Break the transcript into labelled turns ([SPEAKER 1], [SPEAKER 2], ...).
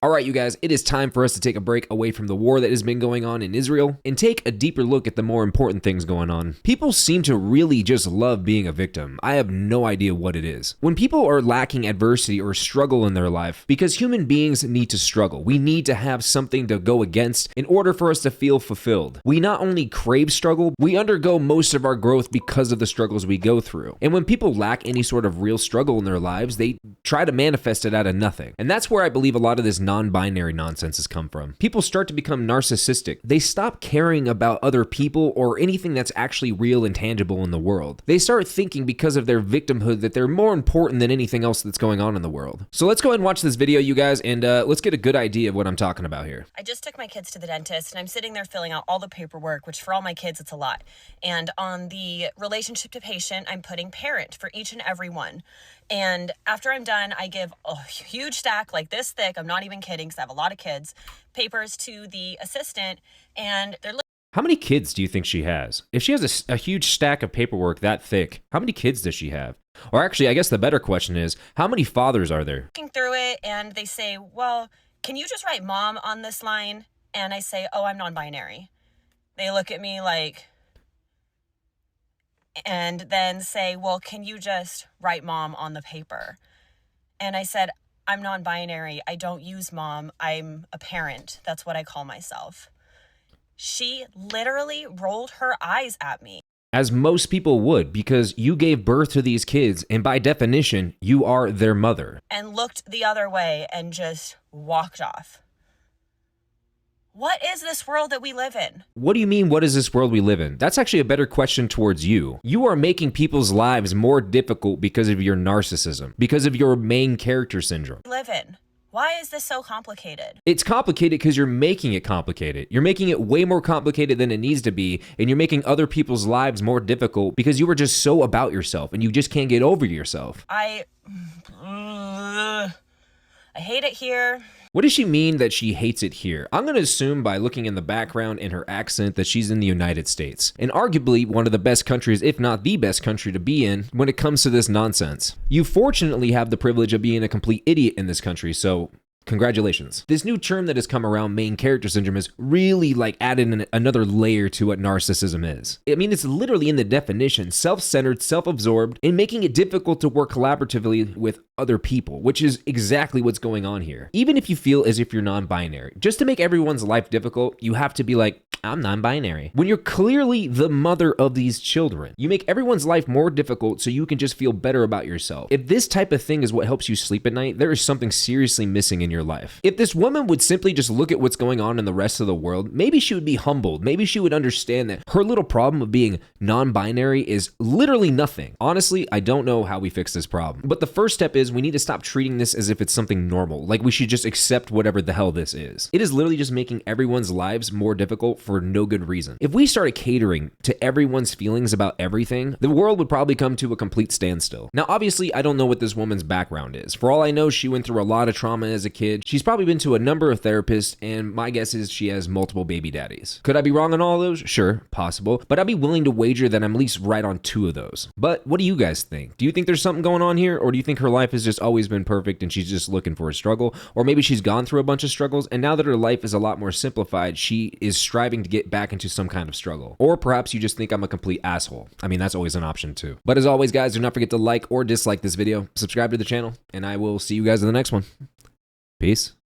[SPEAKER 1] All right, you guys, it is time for us to take a break away from the war that has been going on in Israel and take a deeper look at the more important things going on. People seem to really just love being a victim. I have no idea what it is. When people are lacking adversity or struggle in their life, because human beings need to struggle, we need to have something to go against in order for us to feel fulfilled. We not only crave struggle, we undergo most of our growth because of the struggles we go through. And when people lack any sort of real struggle in their lives, they try to manifest it out of nothing. And that's where I believe a lot of this non-binary nonsense has come from. People start to become narcissistic. They stop caring about other people or anything that's actually real and tangible in the world. They start thinking because of their victimhood that they're more important than anything else that's going on in the world. So let's go ahead and watch this video, you guys, and let's get a good idea of what I'm talking about here.
[SPEAKER 2] I just took my kids to the dentist and I'm sitting there filling out all the paperwork, which for all my kids, it's a lot. And on the relationship to patient, I'm putting parent for each and every one. And after I'm done, I give a huge stack like this thick, I'm not even kidding because I have a lot of kids, papers to the assistant, and they're
[SPEAKER 1] How many kids do you think she has? If she has a huge stack of paperwork that thick, how many kids does she have? Or actually, I guess the better question is, how many fathers are there?
[SPEAKER 2] Looking through it, and they say, well, can you just write mom on this line? And I say, oh, I'm non-binary. They look at me like, and then say, well, can you just write mom on the paper? And I said, I'm non-binary. I don't use mom. I'm a parent. That's what I call myself. She literally rolled her eyes at me.
[SPEAKER 1] As most people would, because you gave birth to these kids, and by definition, you are their mother.
[SPEAKER 2] And looked the other way and just walked off. What is this world that we live in?
[SPEAKER 1] What do you mean, what is this world we live in? That's actually a better question towards you. You are making people's lives more difficult because of your narcissism, because of your main character syndrome.
[SPEAKER 2] Live in. Why is this so complicated?
[SPEAKER 1] It's complicated because you're making it complicated. You're making it way more complicated than it needs to be, and you're making other people's lives more difficult because you are just so about yourself, and you just can't get over yourself.
[SPEAKER 2] I hate it here.
[SPEAKER 1] What does she mean that she hates it here? I'm going to assume by looking in the background and her accent that she's in the United States, and arguably one of the best countries, if not the best country to be in when it comes to this nonsense. You fortunately have the privilege of being a complete idiot in this country, so congratulations. This new term that has come around, main character syndrome, is really added another layer to what narcissism is. I mean, it's literally in the definition, self-centered, self-absorbed, and making it difficult to work collaboratively with other people, which is exactly what's going on here. Even if you feel as if you're non-binary, just to make everyone's life difficult, you have to be like, I'm non-binary. When you're clearly the mother of these children, you make everyone's life more difficult so you can just feel better about yourself. If this type of thing is what helps you sleep at night, there is something seriously missing in your life. If this woman would simply just look at what's going on in the rest of the world, maybe she would be humbled. Maybe she would understand that her little problem of being non-binary is literally nothing. Honestly, I don't know how we fix this problem. But the first step is we need to stop treating this as if it's something normal. Like we should just accept whatever the hell this is. It is literally just making everyone's lives more difficult for no good reason. If we started catering to everyone's feelings about everything, the world would probably come to a complete standstill. Now, obviously, I don't know what this woman's background is. For all I know, she went through a lot of trauma as a kid. She's probably been to a number of therapists, and my guess is she has multiple baby daddies. Could I be wrong on all of those? Sure, possible. But I'd be willing to wager that I'm at least right on 2 of those. But what do you guys think? Do you think there's something going on here? Or do you think her life has just always been perfect and she's just looking for a struggle? Or maybe she's gone through a bunch of struggles, and now that her life is a lot more simplified, she is striving to get back into some kind of struggle. Or perhaps you just think I'm a complete asshole. I mean, that's always an option too. But as always, guys, do not forget to like or dislike this video, subscribe to the channel, and I will see you guys in the next one. Peace.